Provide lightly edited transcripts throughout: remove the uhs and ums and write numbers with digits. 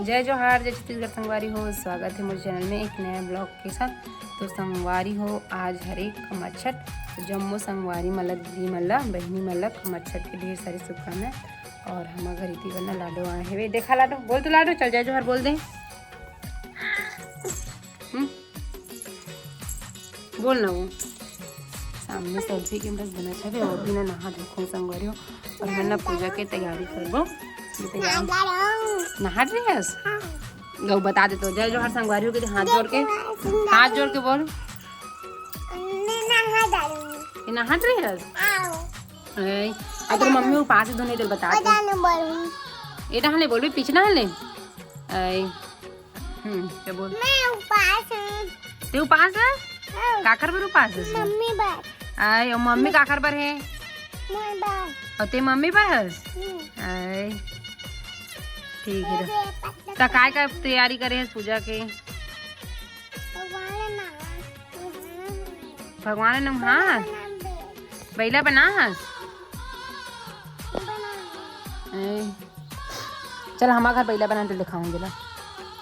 जय जोहार, जय छत्तीसगढ़ संगवारी हो। स्वागत है मेरे चैनल में एक नया ब्लॉग के साथ। तो संगवारी हो आज हरेक कमच्छट तो जम्मो संगवारी मल्ला दीदी मल्ला बहनी मल्ला कमच्छट की ढेर सारी शुभकामनाएं। और हम घर इति बनना लाडो आए हैं। देखा लाडो, बोल तो लाडो, चल जय जोहार बोल दे। बोल ना वो सामने सेल्फी कैमरा बना छे और भी ना नहा देखो संगवारी हो। और मैं ना पूजा की तैयारी करबो। नहा रही है गौ बता दे तो जय जोहार संगवारी हो के हाथ जोड़ के बोल नहा रही है। अगर मम्मी वो पास धोने तो बता दे। ये नहाले बोल भी पीछे नहाले क्या बोल ते उपास है काकर बर उपास है मम्मी काकर बर है और ते मम्मी पर है ठीक है। तो काय का तैयारी करे है पूजा के भगवान नाम हाँ बैला बना चल हमारा घर बैला बना तो दिखाऊंगे ला।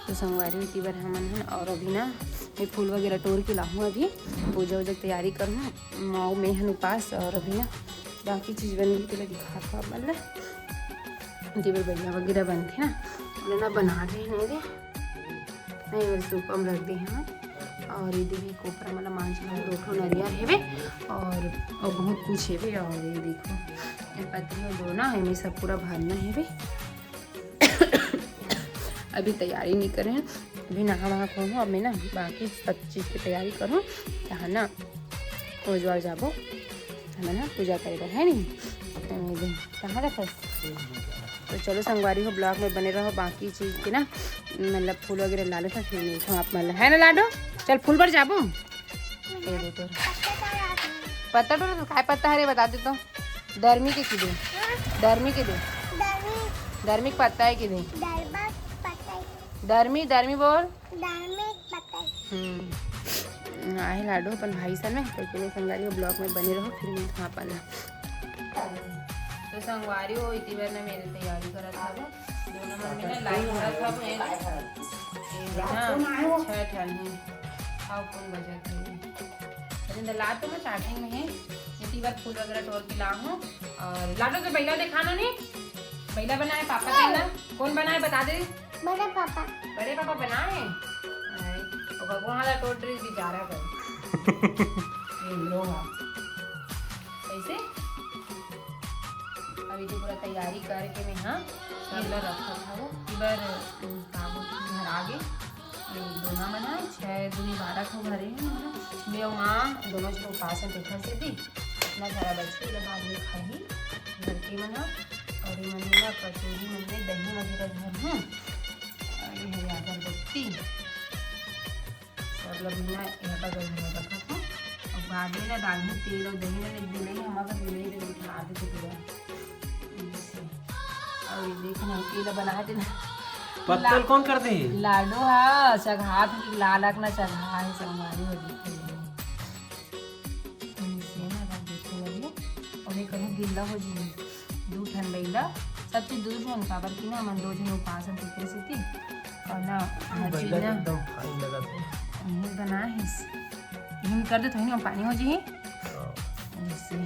तो संगवारी इतनी बार हमन है और अभी ना मैं फूल वगैरह तोड़ के लाऊँ। अभी पूजा वूजा तैयारी करूँ माओ में हन उपास। और अभी ना बाकी चीज़ बन गई तो दिखा मतलब जी बैला वगैरह बनते ना उन्हें ना बना रहे नहीं रे नहीं मेरे सूप हम रख दी हैं। और ये देखिए कोपरा मतलब मांझ दो ठो नरिया है वे और बहुत कुछ है वे। और ये देखो ये पत्ती और दो ना हमें सब पूरा भरना है वे। अभी तैयारी नहीं करें अभी नहा वहा करूँ। अब मैं ना बाकी सब चीज़ की तैयारी करूँ क्या ना ओजवार जाबो हमें ना पूजा करेगा है नहीं कहाँ रखा। तो चलो संगवारी हो ब्लॉग में बने रहो। बाकी चीज़ की ना मतलब फूल वगैरह ला लेता फिर नहीं तो आप मतलब है ना लाडो चल फूल पर जाबो। तो पत्ता तो काय पत्ता है रे बता दे तो दर्मी के दे दर्मी के दे दर्मी के पत्ता है कि दे दर्मी दर्मी बोल आए लाडो अपन भाई सन में तो चलो संगवारी हो ब्लॉग में बने रहो फिर मैं वहाँ पर। तो संगवारी हो इतनी बार ना मेरे तैयारी करा था वो दोनों मम्मी ने लाइन करा था वो ना छह ठन है आओ कौन बजा थे अरे ला तो मैं स्टार्टिंग में है इतनी बार फूल वगैरह तोड़ के ला हूँ। और लाडो तो बैला दिखाना नहीं बैला बनाए पापा के ना कौन बनाए बता दे बड़े पापा बनाए और भगवान वाला तोड़ ड्रेस भी जा रहा है कैसे अभी तो पूरा तैयारी करके मैं हाँ सब रखा था वो इधर घर आगे दोना मना 6 दूनी 12 को घरे हैं मैं वहाँ दोनों जो उपास देखा से भी इतना सारा बच्चे बाद में खाई घर की मना और ये मन में कचौरी मन में दही वगैरह घर हूँ और ये अगरबत्ती सब लोग ना यहाँ पर रखा था। और बाद में ना दाल में तेल और दही ना दिले ही हमारा दिले ही दिखा देते पूरा। और ये देखना तेल बना देना पत्तल कौन करते हैं लाडो हाँ चघा लाल ना चघा है संगवारी हो और ये कहूँ गिल्ला हो जी दू ठन बैला सब चीज दू ठन काबर की ना मन दो जन उपास तीसरे से थी और ना हर चीज ना बना है हिम कर दे तो नहीं पानी हो जी जिससे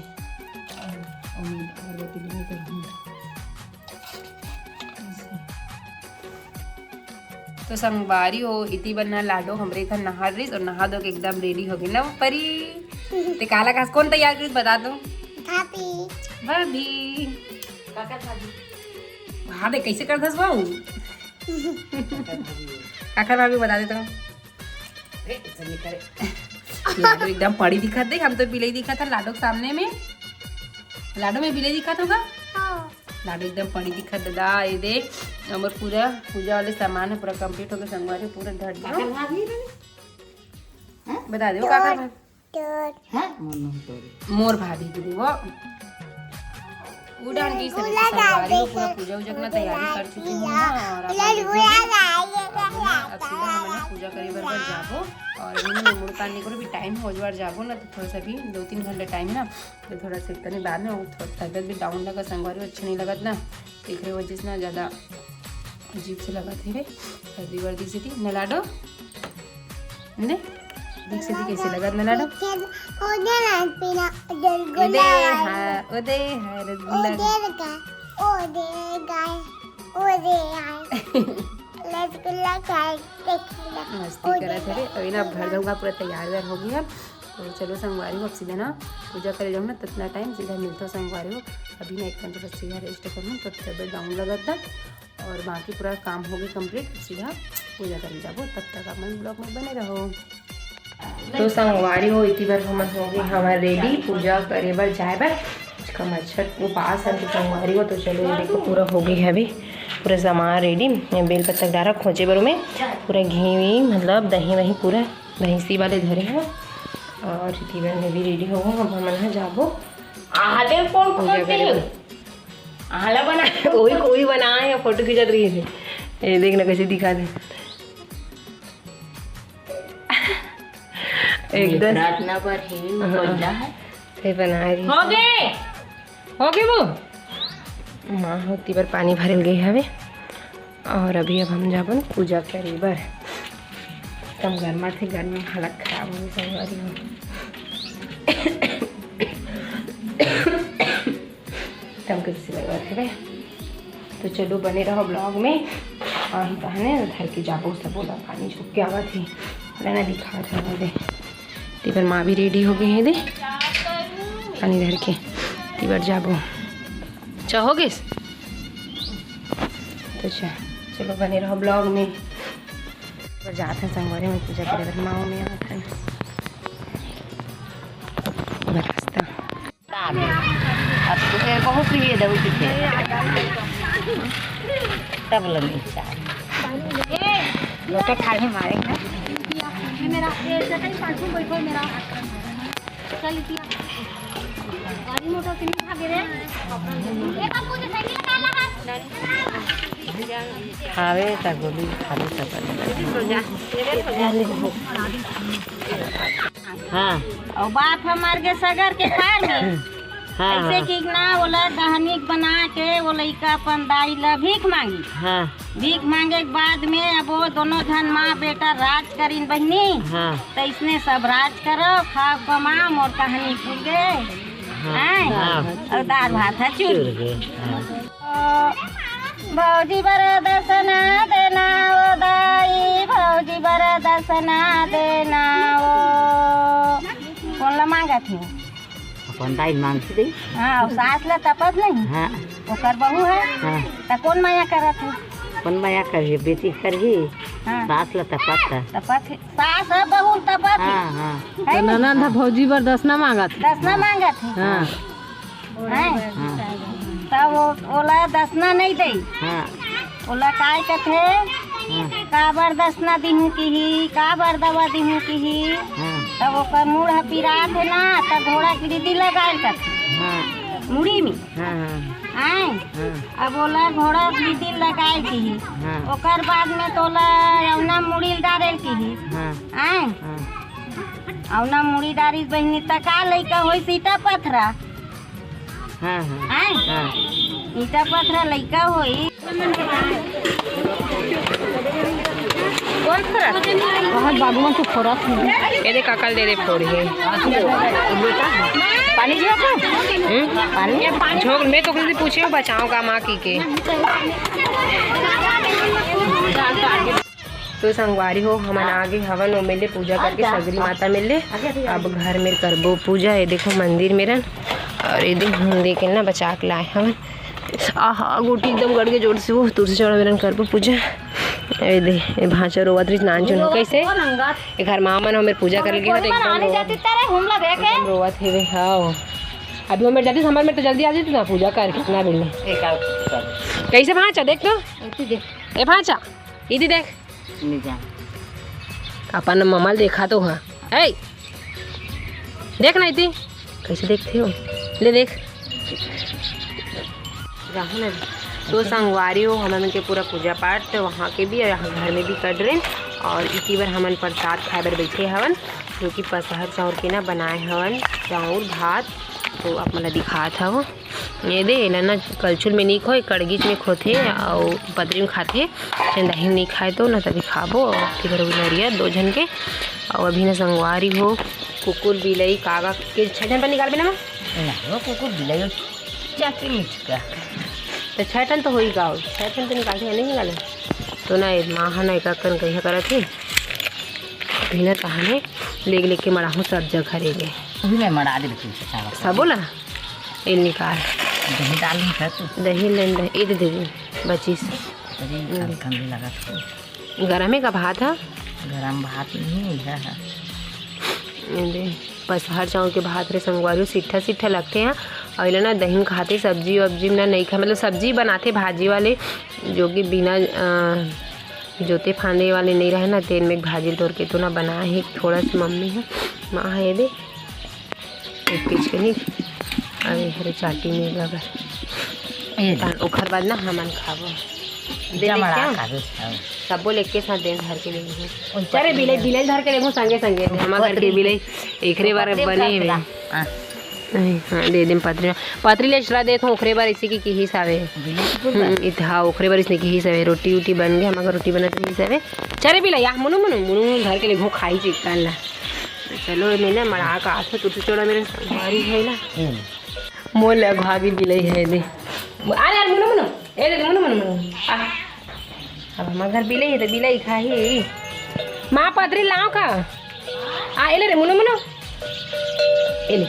तो संगवारी हो इतनी बनना लाडो हमरे घर नहा रही और नहा दो के एकदम रेडी हो गई ना परी ते काला घास कौन तैयार करी बता दो भाभी हाँ दे कैसे कर दस बाबू काकर भाभी बता दे तो लाडो एकदम पड़ी दिखा दे हम तो बिलाई दिखा था लाडो के सामने में लाडो में बिलाई दिखा था लाडो एकदम पड़ी दिखा दादा ये दे और पूरा पूजा वाले सामान है पूरा कंप्लीट हो गया संगवारी पूरा ढट गया बता दे वो काका मोर भाभी की वो उड़ान की संगवारी को पूरा पूजा वूजा करना तैयारी कर चुकी हूँ और अब सीधा हम पूजा करे बरबर जाबो और मुड़ काटने को भी टाइम हो बार जाबो ना तो थोड़ा सा भी 2-3 घंटे टाइम है ना तो थोड़ा सा करने बाद में थोड़ा तबियत भी डाउन लगा संगवारी अच्छा नहीं लगा ना तो एक वजह से ना ज़्यादा अजीब से लगा थे रे सर्दी वर्दी से थी नलाडो ने देख से कैसे लगा नलाडो ओदे है रसगुल्ला मस्ती करा थे रे। अभी ना भर दूंगा पूरा तैयार हो गया। तो चलो संगवारी हो अब सीधा ना पूजा करे जाऊँ ना तो इतना टाइम सीधा मिलता संगवारी हो। अभी ना एक टाइम तो सीधा रेस्ट करूँ तो तबियत डाउन लगा था और बाकी पूरा काम हो गया कंप्लीट। सीधा पूजा कर जाबो तब तक आप ब्लॉग में बने रहो। तो संगवारी हो इतनी बार हम हो गई हमारे रेडी पूजा करे बार जाए बार उसका मच्छर वो पास है तो संगवारी हो। तो चलो ये देखो पूरा हो गई है अभी पूरा सामान रेडी। बेल पत्ता डारा खोजे बरों में पूरा घी मतलब दही वही पूरा भैंसी वाले धरे हैं और तीवन में भी रेडी हो अब हम यहाँ जाबो आले कौन आला बना कोई बनाए या फोटो खिंचा रही है। ये देखना कैसे दिखा दे एकदम प्रार्थना पर है बना रही हो गए वो माँ होती बार पानी भरल गई हवे और अभी अब हम जाबन पूजा करे बर कम गर्मा थे गर्मी हालत खराब हो गई संगवारी हो। तब कैसे लगा थे तो चलो बने रहो ब्लॉग में और कहने धर के जाबो सब बोला पानी छुप के आवा थी ना दिखा था दे तीबर माँ भी रेडी हो गई है दे पानी धर के तीबर जाबो चाहोगे तो चलो बने रहो ब्लॉग में और जाते हैं संगवारी में पूजा करे माओ में आते हैं रास्ता अब तो बहुत प्रिय दऊ पीछे तब लगी लोटे खाने मारेंगे मेरा पाछू बैठो मेरा चल गाड़ी मोटर के नहीं भागे रे एक आपको जो साइकिल काला खावे ता गोली खावे ता हाँ और बाप हमार के सगर के खा में ऐसे कि ना बोला दहनी बना के वो लड़का अपन दाई ला भीख मांगी। हाँ। भीख मांगे के बाद में अब वो दोनों जन माँ बेटा राज करीन बहनी। हाँ। तो इसने सब राज करो खाओ कमाओ मोर कहानी भूल गए। हाँ। और दाल भात है चूर भौजी बड़ा दर्शना देना वो दाई भौजी बड़ा दर्शना देना वो कौन ला मांगा थी अपन दाई मांगती थी। हाँ और सास ला तपस नहीं। हाँ वो कर बहू है। हाँ तो कौन माया करत है कौन माया करी बेटी करी। हाँ सास ला तपस सास है बहू तपस। हाँ हाँ तो ननद भौजी बर दसना मांगा थी हाँ तब ओला दसना नहीं दे। हाँ ओला काय कथे काबर दसना दिहूँ की ही काबर दवा दिहूँ की ही। तब ओकर मुड़ पिरात है ना तब घोड़ा की दीदी लगाए कथे मुड़ी में। आए अब ओला घोड़ा दीदी लगाए की ही ओकर बाद में तोला औना मुड़ी डारेल की ही। आए औना मुड़ी डारी बहनी तका लइका होई सीटा पथरा। ईटा पथरा लइका होई कौन फोड़ा बहुत बाबू को फोड़ा ये दे काकल दे फोड़ी है पानी जो पानी झोंक में तो किसी पूछे बचाओ का माँ की के तो संगवारी हो हम आगे हवन वो मिले पूजा करके सगरी माता मिले अब घर में करबो पूजा। ये देखो मंदिर मेरन और ये देखे ना बचा के लाए हवन आहा गोटी एकदम गड़ के जोड़ से वो तुलसी चौड़ा मेरन करबो पूजा। ये दे ये भाषा रोवत रही नान चुन कैसे ये घर मामन हमें पूजा कर गए तो एकदम रोवत है हाँ अभी हमें जाती हमारे में तो जल्दी आ जाती ना पूजा कर कितना मिलने कैसे भाषा देख लो ये भाषा दीदी देख अपन मम्मा देखा तो हाँ ऐ देख ना इतनी कैसे देखते हो ले देख ना तो संगवारी हो हम के पूरा पूजा पाठ तो वहाँ के भी और यहाँ घर में भी कर रहे और इसी बार हमन प्रसाद खाए बर बैठे हवन जो कि पसहर चाउर के ना बनाए हवन चाउर भात तो आप मला दिखा था वो ये दे एला ना कलछुल में नहीं खोए कड़गीच में खोथे और पतरी में खाते दही नहीं खाए तो ना तभी खाबो फिर नरिया 2 जन के और अभी ना संगवारी हो कुकुर बिलई कागा के 6 जन पर निकाल बिना वो कुकुर बिलाई चाची मिचका तो 6 टन तो हो ही गाओ 6 टन तो निकालते हैं नहीं निकाले तो ना माँ है ना एक कन कहीं करा थे अभी ना कहाने लेग के मड़ा हूँ सब जगह रेगे अभी मैं मरा दे सब बोला ये निकाल दही डाल नहीं तू दही लेन दही ये दे दे बची से अरे ठंडी लगा तो गरम है का भात है गरम भात नहीं है ये दे बस हर चाव के भात रे संगवारी सिट्ठा सिट्ठा लगते हैं और ना दही खाते सब्जी वब्जी ना नहीं खा मतलब सब्जी बनाते भाजी वाले जो कि बिना जोते फांदे वाले नहीं रहे ना तेल में भाजी तोड़ के तो ना बना है थोड़ा सी मम्मी है माँ है दे एक पीछ के नहीं अरे हरे चाटी में लगा ओखर बाद ना हमन खाबो दे क्या सबो लेके साथ दे घर के लिए चले बिले बिले धर के लेगो संगे संगे हमार घर के बिले एकरे बार बने हुए हाँ दे दे पतरी ले चला दे तो ओखरे बार इसी की हिसाबे हाँ ओखरे बार इसने की हिसाबे रोटी वोटी बन गया हमारा रोटी बना तो हिसाबे चले बिले या मुनु मुनु मुनु घर के लेगो खाई चिकन ला चलो मैं ना मड़ा का हाथ टूट चोड़ा मेरे संगवारी है ना मोल भागी बिले है दे अरे यार मुनु मुनु ए दे मुनु मुनु मुनु अब हमारे घर बिले है तो बिले ही खाही माँ पतरी लाओ का एले रे मुनु मुनु एले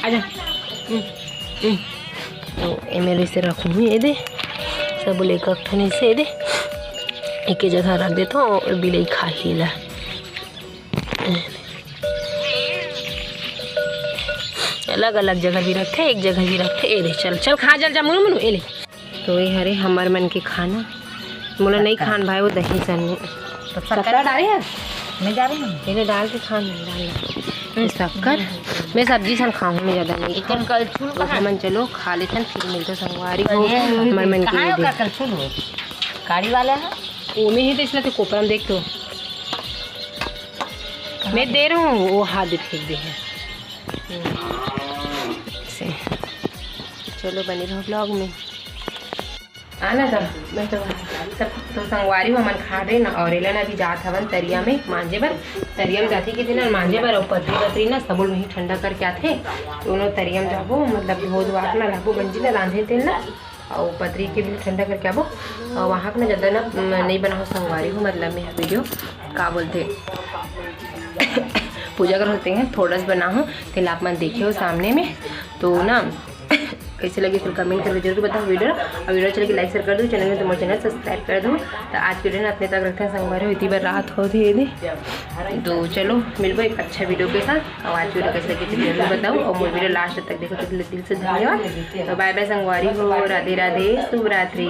आजा तो एमएलए से रखूँ ये दे सब लेकर ठने से दे एक जगह रख देता हूँ और बिले खा ही ला अलग अलग जगह भी रखे एक जगह भी रखे ए दे चल चल खा जल जा मुनु मुनु ए ले तो ये हरे हमार मन के खाना मुला नहीं खान भाई वो दही सन तो शक्कर डाली है मैं जा रही हूँ ये डाल के खान डाल शक्कर मैं सब्जी सन खाऊँ मैं ज़्यादा नहीं कल कलछुल तो मन चलो खा लेते फिर मिलते संगवारी को हमारे मन के कलछुल हो गाड़ी वाला है वो में ही तो इसलिए तो कोपरा में देख तो मैं दे रहा हूँ वो हाथ फेंक दे है चलो बने रहो ब्लॉग में आना था मैं तो सब तो संगवारी मन खा रहे ना और एला ना अभी जात हवन तरिया में मांझे बर तरिया में जाती कि ना मांझे बर और पतरी पतरी ना सब वहीं ठंडा करके आते दोनों तरिया में जाबो मतलब धो धुआ ना लागो गंजी ना रांधे तेल ना और पतरी के भी ठंडा करके आबो और वहाँ का ना ज़्यादा ना नहीं बनाओ संगवारी हो मतलब मैं वीडियो का बोलते पूजा कर होते हैं थोड़ा सा बना हूँ तेल आप मन देखे हो सामने में तो ना कैसे लगे फिर कमेंट करके जरूर बताओ वीडियो और वीडियो चले लाइक शेयर कर दो चैनल में तुम्हारे चैनल सब्सक्राइब कर दो तो आज के दिन अपने तक रखते हैं संगवारी हो इतनी बार रात हो थी तो चलो मिलबो एक अच्छा वीडियो के साथ और आज वीडियो कैसे लगी जरूर बताओ और मोर वीडियो लास्ट तक देखो तो दिल से धन्यवाद तो बाय बाय संगवारी हो राधे राधे शुभ रात्रि।